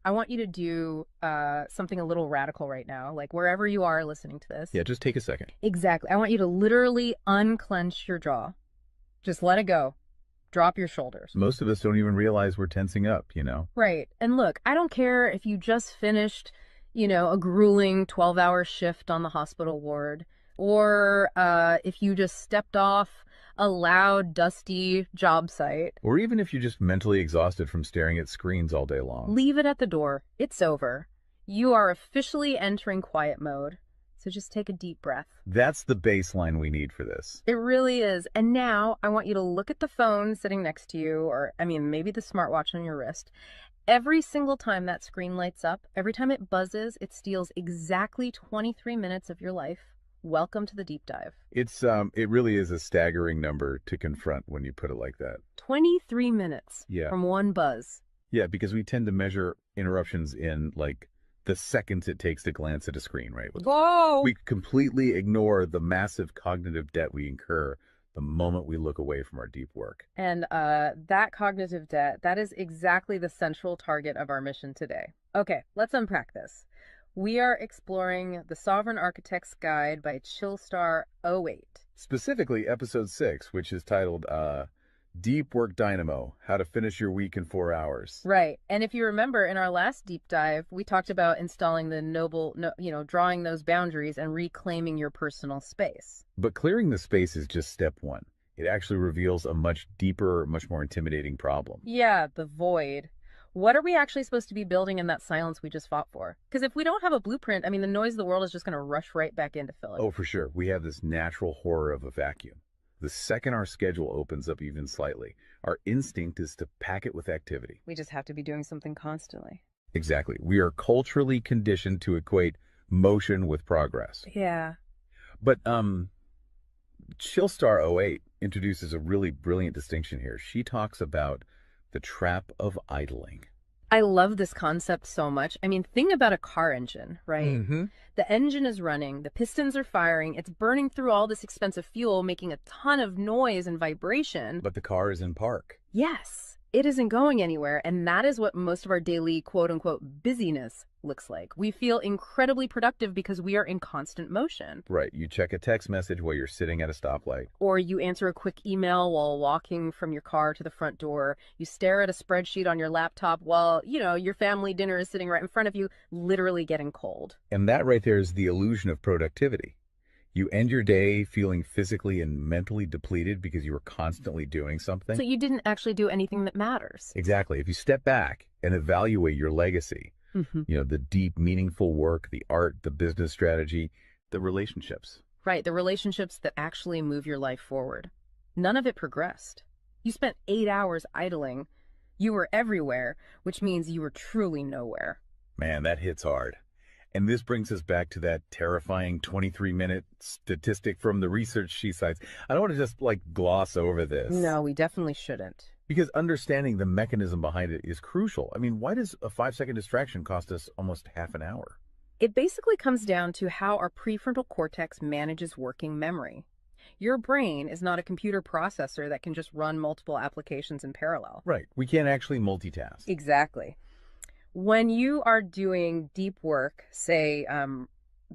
I want you to do something a little radical right now, like wherever you are listening to this. Yeah, just take a second. Exactly. I want you to literally unclench your jaw. Just let it go. Drop your shoulders. Most of us don't even realize we're tensing up, Right. And look, I don't care if you just finished, a grueling 12-hour shift on the hospital ward, or if you just stepped off a loud, dusty job site. Or even if you're just mentally exhausted from staring at screens all day long. Leave it at the door. It's over. You are officially entering quiet mode. So just take a deep breath. That's the baseline we need for this. It really is. And now I want you to look at the phone sitting next to you, or maybe the smartwatch on your wrist. Every single time that screen lights up, every time it buzzes, it steals exactly 23 minutes of your life. Welcome to the deep dive. It really is a staggering number to confront when you put it like that. 23 minutes Yeah. from one buzz. Yeah, because we tend to measure interruptions in like the seconds it takes to glance at a screen, right? Whoa! We completely ignore the massive cognitive debt we incur the moment we look away from our deep work. And that cognitive debt, that is exactly the central target of our mission today. Okay, let's unpack this. We are exploring The Sovereign Architect's Guide by Chillstar 08. Specifically, episode 6, which is titled Deep Work Dynamo, How to Finish Your Week in 4 Hours. Right. And if you remember in our last deep dive, we talked about installing the drawing those boundaries and reclaiming your personal space. But clearing the space is just step one. It actually reveals a much deeper, much more intimidating problem. Yeah, the void. What are we actually supposed to be building in that silence we just fought for? Because if we don't have a blueprint, the noise of the world is just going to rush right back in to fill it. Oh, for sure. We have this natural horror of a vacuum. The second our schedule opens up even slightly, our instinct is to pack it with activity. We just have to be doing something constantly. Exactly. We are culturally conditioned to equate motion with progress. Yeah. But Chillstar 08 introduces a really brilliant distinction here. She talks about the trap of idling. I love this concept so much. Think about a car engine, right? Mm-hmm. The engine is running, the pistons are firing, it's burning through all this expensive fuel, making a ton of noise and vibration. But the car is in park. Yes, it isn't going anywhere, and that is what most of our daily quote-unquote busyness looks like. We feel incredibly productive because we are in constant motion. Right. You check a text message while you're sitting at a stoplight. Or you answer a quick email while walking from your car to the front door. You stare at a spreadsheet on your laptop while, your family dinner is sitting right in front of you, literally getting cold. And that right there is the illusion of productivity. You end your day feeling physically and mentally depleted because you were constantly doing something. So you didn't actually do anything that matters. Exactly. If you step back and evaluate your legacy, the deep, meaningful work, the art, the business strategy, the relationships. Right, the relationships that actually move your life forward. None of it progressed. You spent 8 hours idling. You were everywhere, which means you were truly nowhere. Man, that hits hard. And this brings us back to that terrifying 23-minute statistic from the research she cites. I don't want to just gloss over this. No, we definitely shouldn't. Because understanding the mechanism behind it is crucial. Why does a 5-second distraction cost us almost half an hour? It basically comes down to how our prefrontal cortex manages working memory. Your brain is not a computer processor that can just run multiple applications in parallel. Right. We can't actually multitask. Exactly. When you are doing deep work, say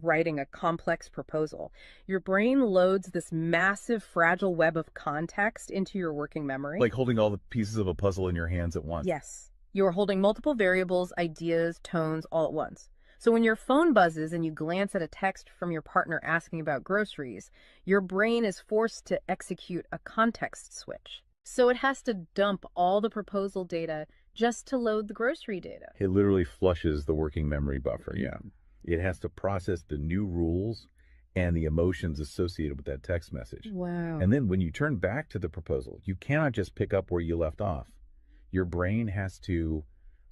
writing a complex proposal, your brain loads this massive fragile web of context into your working memory. Like holding all the pieces of a puzzle in your hands at once. Yes. You're holding multiple variables, ideas, tones all at once. So when your phone buzzes and you glance at a text from your partner asking about groceries, your brain is forced to execute a context switch. So it has to dump all the proposal data just to load the grocery data. It literally flushes the working memory buffer, yeah. It has to process the new rules and the emotions associated with that text message. Wow. And then when you turn back to the proposal, you cannot just pick up where you left off. Your brain has to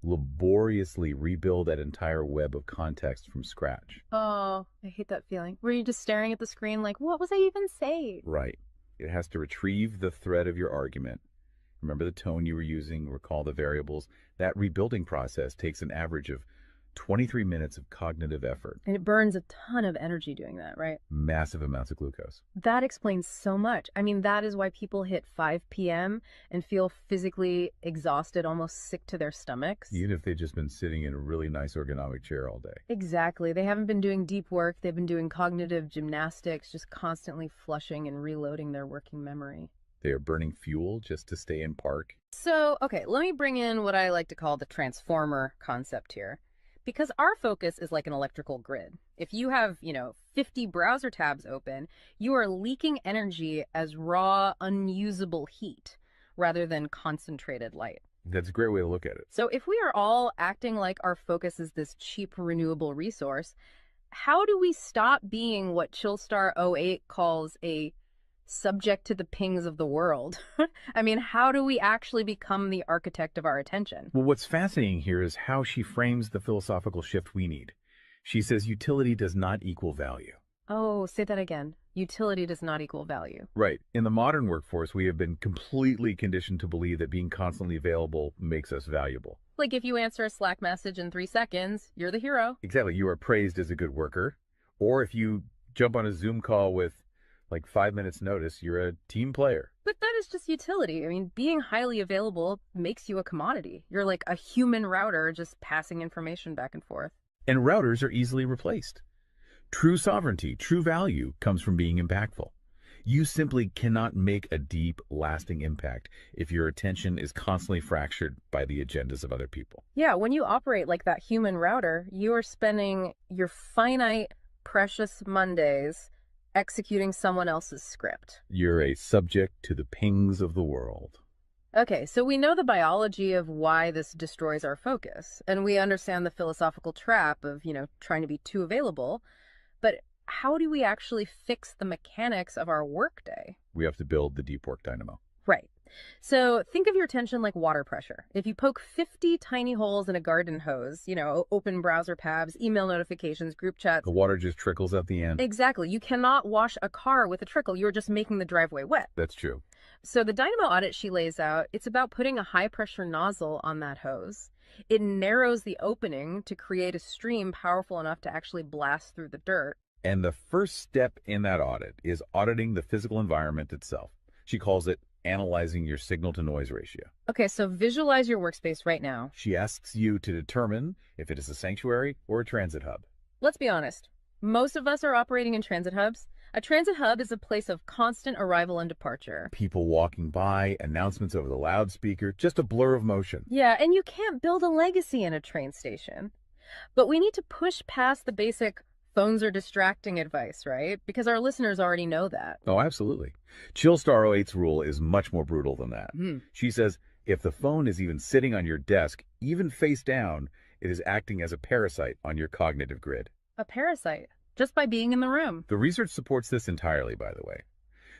laboriously rebuild that entire web of context from scratch. Oh, I hate that feeling. Were you just staring at the screen like, what was I even saying? Right. It has to retrieve the thread of your argument. Remember the tone you were using, recall the variables. That rebuilding process takes an average of 23 minutes of cognitive effort, And it burns a ton of energy doing that, right? massive amounts of glucose. That explains so much. I mean, that is why people hit 5 p.m. and feel physically exhausted, almost sick to their stomachs. Even if they've just been sitting in a really nice ergonomic chair all day. Exactly. They haven't been doing deep work. They've been doing cognitive gymnastics, just constantly flushing and reloading their working memory. They are burning fuel just to stay in park. So, okay, let me bring in what I like to call the transformer concept here. Because our focus is like an electrical grid. If you have, 50 browser tabs open, you are leaking energy as raw, unusable heat rather than concentrated light. That's a great way to look at it. So if we are all acting like our focus is this cheap renewable resource, how do we stop being what Chillstar '08 calls a subject to the pings of the world? I mean, how do we actually become the architect of our attention? Well, what's fascinating here is how she frames the philosophical shift we need. She says utility does not equal value. Oh, say that again. Utility does not equal value. Right. In the modern workforce, we have been completely conditioned to believe that being constantly available makes us valuable. Like if you answer a Slack message in 3 seconds, you're the hero. Exactly. You are praised as a good worker. Or if you jump on a Zoom call with like 5 minutes notice, you're a team player. But that is just utility. I mean, being highly available makes you a commodity. You're like a human router just passing information back and forth. And routers are easily replaced. True sovereignty, true value comes from being impactful. You simply cannot make a deep, lasting impact if your attention is constantly fractured by the agendas of other people. Yeah, when you operate like that human router, you are spending your finite, precious Mondays executing someone else's script. You're a subject to the pings of the world. Okay, so we know the biology of why this destroys our focus, and we understand the philosophical trap of, trying to be too available, but how do we actually fix the mechanics of our workday? We have to build the deep work dynamo. Right. So think of your attention like water pressure. If you poke 50 tiny holes in a garden hose, open browser tabs, email notifications, group chats. The water just trickles at the end. Exactly. You cannot wash a car with a trickle. You're just making the driveway wet. That's true. So the Dynamo Audit she lays out, it's about putting a high pressure nozzle on that hose. It narrows the opening to create a stream powerful enough to actually blast through the dirt. And the first step in that audit is auditing the physical environment itself. She calls it analyzing your signal-to-noise ratio. Okay, so visualize your workspace right now. She asks you to determine if it is a sanctuary or a transit hub. Let's be honest. Most of us are operating in transit hubs. A transit hub is a place of constant arrival and departure. People walking by, announcements over the loudspeaker, just a blur of motion. Yeah, and you can't build a legacy in a train station. But we need to push past the basic phones are distracting advice, right? Because our listeners already know that. Oh, absolutely. Chillstar '08's rule is much more brutal than that. She says if the phone is even sitting on your desk, even face down, it is acting as a parasite on your cognitive grid. A parasite, just by being in the room. The research supports this entirely, by the way.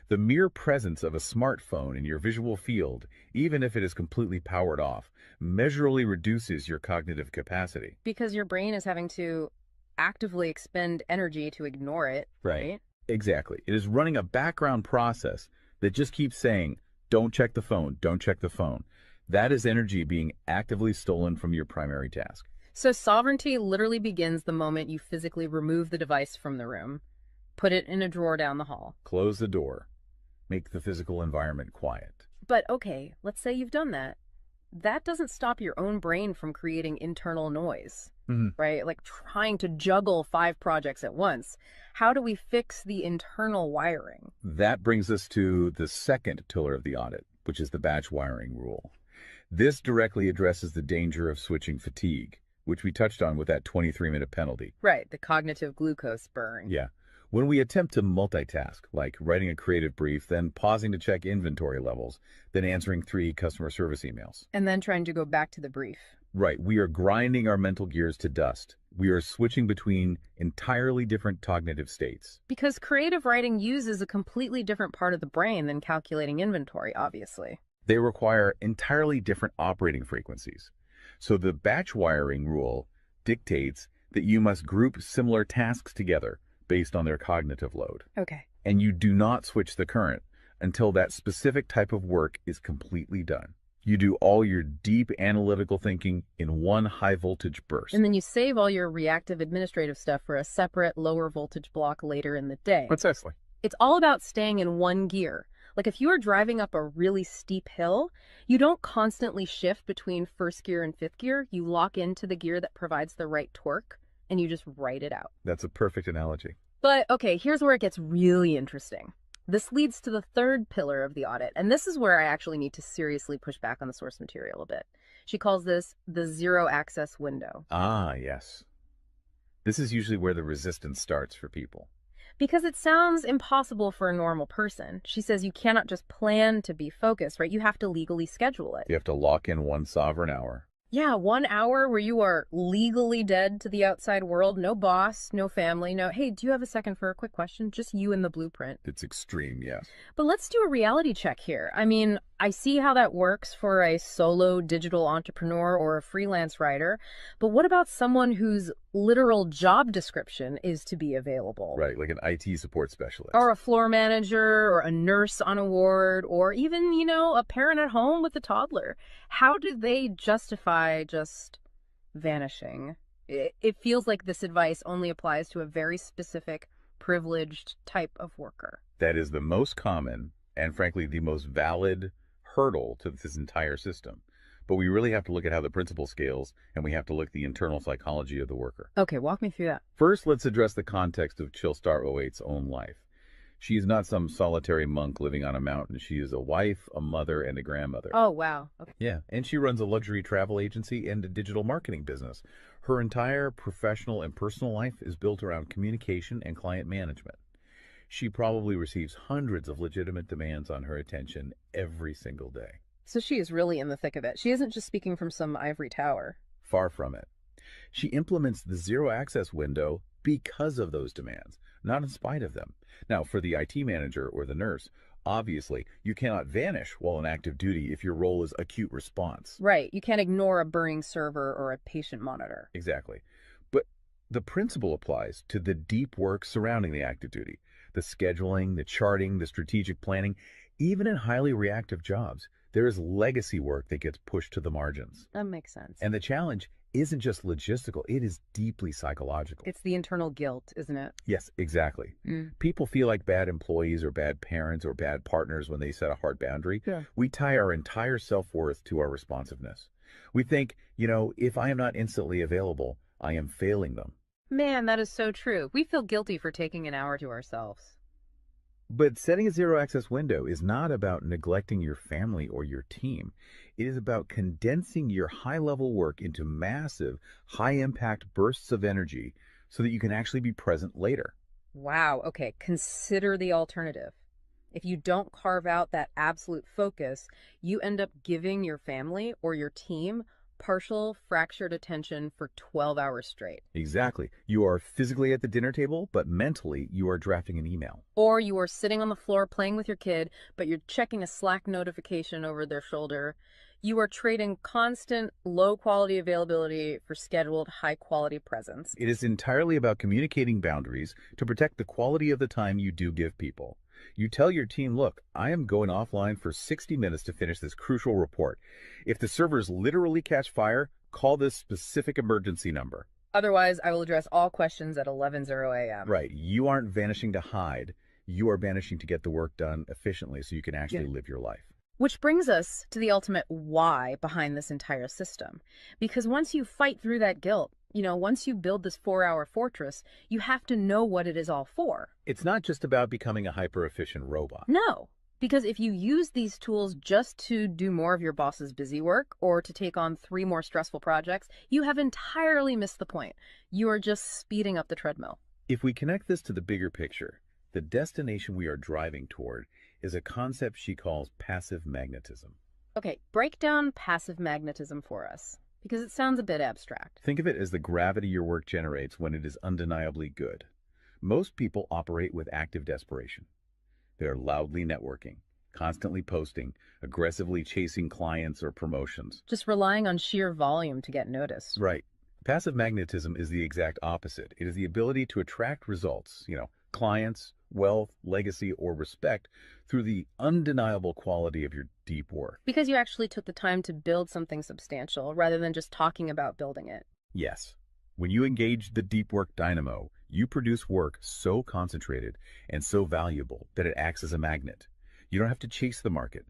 The mere presence of a smartphone in your visual field, even if it is completely powered off, measurably reduces your cognitive capacity. Because your brain is having to actively expend energy to ignore it, right? Exactly. It is running a background process that just keeps saying, don't check the phone, don't check the phone. That is energy being actively stolen from your primary task. So sovereignty literally begins the moment you physically remove the device from the room, put it in a drawer down the hall. Close the door. Make the physical environment quiet. But okay, let's say you've done that. That doesn't stop your own brain from creating internal noise, right? Like trying to juggle 5 projects at once. How do we fix the internal wiring? That brings us to the second pillar of the audit, which is the batch wiring rule. This directly addresses the danger of switching fatigue, which we touched on with that 23-minute penalty. Right, the cognitive glucose burn. Yeah. When we attempt to multitask, like writing a creative brief, then pausing to check inventory levels, then answering 3 customer service emails. And then trying to go back to the brief. Right. We are grinding our mental gears to dust. We are switching between entirely different cognitive states. Because creative writing uses a completely different part of the brain than calculating inventory, obviously. They require entirely different operating frequencies. So the batch wiring rule dictates that you must group similar tasks together based on their cognitive load. Okay. And you do not switch the current until that specific type of work is completely done. You do all your deep analytical thinking in one high voltage And burst. then you save all your reactive administrative stuff for a separate lower voltage block later in the day. Precisely. It's all about staying in one gear. Like if you are driving up a really steep hill, you don't constantly shift between first gear and fifth gear. You lock into the gear that provides the right torque and you just ride it out. That's a perfect analogy. But okay, here's where it gets really interesting. This leads to the third pillar of the audit, and this is where I actually need to seriously push back on the source material a bit. She calls this the zero access window. Ah, yes. This is usually where the resistance starts for people. Because it sounds impossible for a normal person. She says you cannot just plan to be focused, right? You have to legally schedule it. You have to lock in one sovereign hour. Yeah, 1 hour where you are legally dead to the outside world. No boss, no family, no, hey, do you have a second for a quick question? Just you and the blueprint. It's extreme, yes. But let's do a reality check here. I mean, I see how that works for a solo digital entrepreneur or a freelance writer. But what about someone whose literal job description is to be available? Right, like an IT support specialist. Or a floor manager or a nurse on a ward or even, a parent at home with a toddler. How do they justify just vanishing? It feels like this advice only applies to a very specific, privileged type of worker. That is the most common and, frankly, the most valid hurdle to this entire system. But we really have to look at how the principle scales, and we have to look at the internal psychology of the worker. Okay, walk me through that. First, let's address the context of Chillstar '08's own life. She is not some solitary monk living on a mountain. She is a wife, a mother, and a grandmother. Oh, wow. Okay. Yeah, and she runs a luxury travel agency and a digital marketing business. Her entire professional and personal life is built around communication and client management. She probably receives hundreds of legitimate demands on her attention every single day. So she is really in the thick of it. She isn't just speaking from some ivory tower. Far from it. She implements the zero access window because of those demands, not in spite of them. Now, for the IT manager or the nurse, obviously, you cannot vanish while on active duty if your role is acute response. Right. You can't ignore a burning server or a patient monitor. Exactly. But the principle applies to the deep work surrounding the active duty, the scheduling, the charting, the strategic planning. Even in highly reactive jobs, there is legacy work that gets pushed to the margins. That makes sense. And the challenge isn't just logistical, it is deeply psychological. It's the internal guilt, isn't it? Yes, exactly. People feel like bad employees or bad parents or bad partners when they set a hard boundary. Yeah. We tie our entire self-worth to our responsiveness. We think, if I am not instantly available, I am failing them. Man, that is so true. We feel guilty for taking an hour to ourselves. But setting a zero access window is not about neglecting your family or your team. It is about condensing your high level work into massive, high impact bursts of energy so that you can actually be present later. Wow. Okay. Consider the alternative. If you don't carve out that absolute focus, you end up giving your family or your team partial fractured attention for 12 hours straight. Exactly. You are physically at the dinner table, but mentally you are drafting an email. Or you are sitting on the floor playing with your kid, but you're checking a Slack notification over their shoulder. You are trading constant low quality availability for scheduled high quality presence. It is entirely about communicating boundaries to protect the quality of the time you do give people. You tell your team, look, I am going offline for 60 minutes to finish this crucial report. If the servers literally catch fire, call this specific emergency number. Otherwise, I will address all questions at 11:00 a.m. Right. You aren't vanishing to hide. You are vanishing to get the work done efficiently so you can actually live your life. Which brings us to the ultimate why behind this entire system. Because once you fight through that guilt, once you build this 4-hour fortress, you have to know what it is all for. It's not just about becoming a hyper-efficient robot. No, because if you use these tools just to do more of your boss's busy work or to take on 3 more stressful projects, you have entirely missed the point. You are just speeding up the treadmill. If we connect this to the bigger picture, the destination we are driving toward is a concept she calls passive magnetism. Okay, break down passive magnetism for us, because it sounds a bit abstract. Think of it as the gravity your work generates when it is undeniably good. Most people operate with active desperation. They're loudly networking, constantly posting, aggressively chasing clients or promotions. Just relying on sheer volume to get noticed. Right. Passive magnetism is the exact opposite. It is the ability to attract results, clients, wealth, legacy, or respect through the undeniable quality of your deep work. Because you actually took the time to build something substantial rather than just talking about building it. Yes, when you engage the deep work dynamo, you produce work so concentrated and so valuable that it acts as a magnet. You don't have to chase the market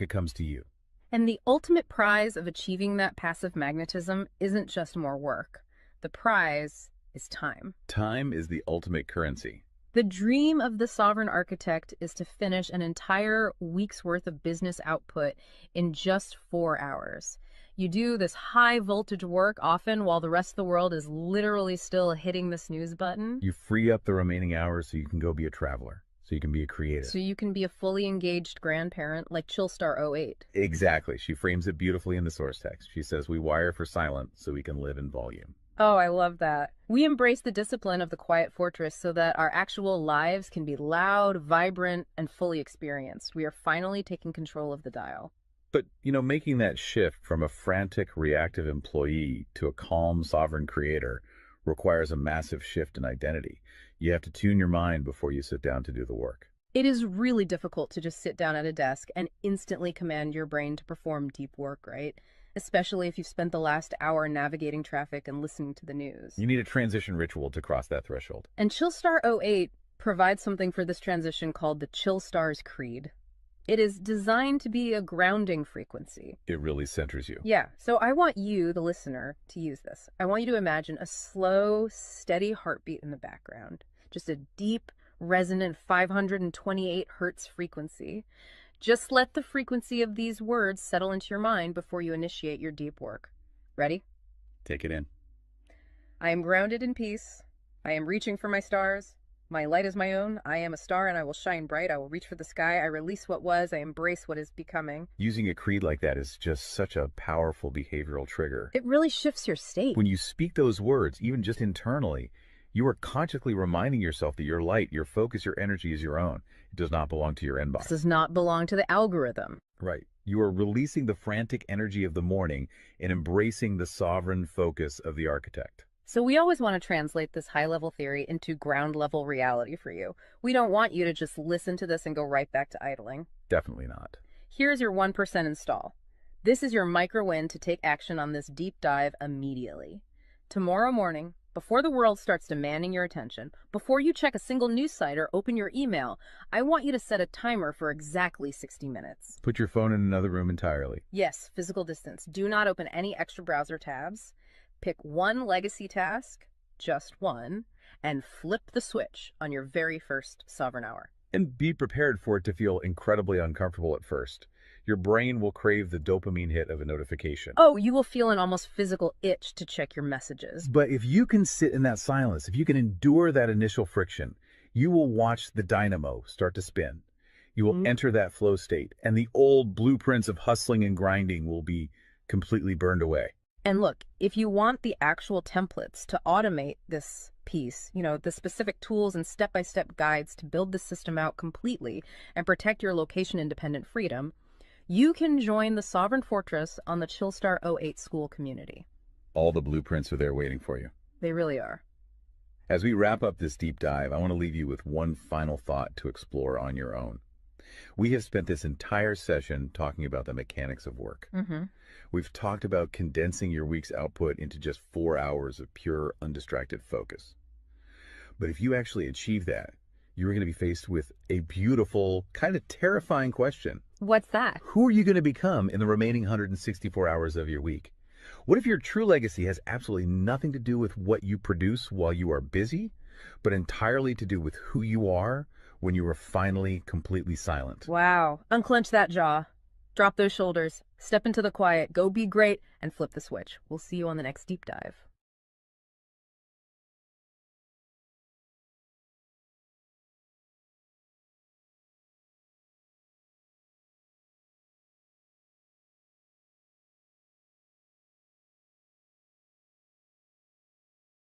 comes to you. And the ultimate prize of achieving that passive magnetism isn't just more work. The prize is time. Time is the ultimate currency. The dream of the sovereign architect is to finish an entire week's worth of business output in just 4 hours. You do this high voltage work often while the rest of the world is literally still hitting the snooze button. You free up the remaining hours so you can go be a traveler, so you can be a creative. So you can be a fully engaged grandparent like Chillstar 08. Exactly. She frames it beautifully in the source text. She says, we wire for silent so we can live in volume. Oh, I love that. We embrace the discipline of the quiet fortress so that our actual lives can be loud, vibrant, and fully experienced. We are finally taking control of the dial. But, making that shift from a frantic, reactive employee to a calm, sovereign creator requires a massive shift in identity. You have to tune your mind before you sit down to do the work. It is really difficult to just sit down at a desk and instantly command your brain to perform deep work, right? Especially if you've spent the last hour navigating traffic and listening to the news. You need a transition ritual to cross that threshold. And Chillstar 08 provides something for this transition called the Chillstar's Creed. It is designed to be a grounding frequency. It really centers you. Yeah, so I want you, the listener, to use this. I want you to imagine a slow, steady heartbeat in the background. Just a deep, resonant 528 hertz frequency. Just let the frequency of these words settle into your mind before you initiate your deep work. Ready? Take it in. I am grounded in peace. I am reaching for my stars. My light is my own. I am a star and I will shine bright. I will reach for the sky. I release what was. I embrace what is becoming. Using a creed like that is just such a powerful behavioral trigger. It really shifts your state. When you speak those words, even just internally, you are consciously reminding yourself that your light, your focus, your energy is your own. It does not belong to your inbox. This does not belong to the algorithm. Right. You are releasing the frantic energy of the morning and embracing the sovereign focus of the architect. So we always want to translate this high-level theory into ground-level reality for you. We don't want you to just listen to this and go right back to idling. Definitely not. Here's your 1% install. This is your micro-win to take action on this deep dive immediately. Tomorrow morning, before the world starts demanding your attention, before you check a single news site or open your email, I want you to set a timer for exactly 60 minutes. Put your phone in another room entirely. Yes, physical distance. Do not open any extra browser tabs. Pick one legacy task, just one, and flip the switch on your very first sovereign hour. And be prepared for it to feel incredibly uncomfortable at first. Your brain will crave the dopamine hit of a notification. Oh, you will feel an almost physical itch to check your messages. But if you can sit in that silence, if you can endure that initial friction, you will watch the dynamo start to spin. You will enter that flow state, and the old blueprints of hustling and grinding will be completely burned away. And look, if you want the actual templates to automate this piece, the specific tools and step-by-step guides to build the system out completely and protect your location-independent freedom, you can join the Sovereign Fortress on the Chillstar 08 school community. All the blueprints are there waiting for you. They really are. As we wrap up this deep dive, I want to leave you with one final thought to explore on your own. We have spent this entire session talking about the mechanics of work. We've talked about condensing your week's output into just 4 hours of pure, undistracted focus. But if you actually achieve that, you're going to be faced with a beautiful, kind of terrifying question. What's that? Who are you going to become in the remaining 164 hours of your week? What if your true legacy has absolutely nothing to do with what you produce while you are busy, but entirely to do with who you are when you are finally completely silent? Wow. Unclench that jaw. Drop those shoulders. Step into the quiet. Go be great and flip the switch. We'll see you on the next deep dive.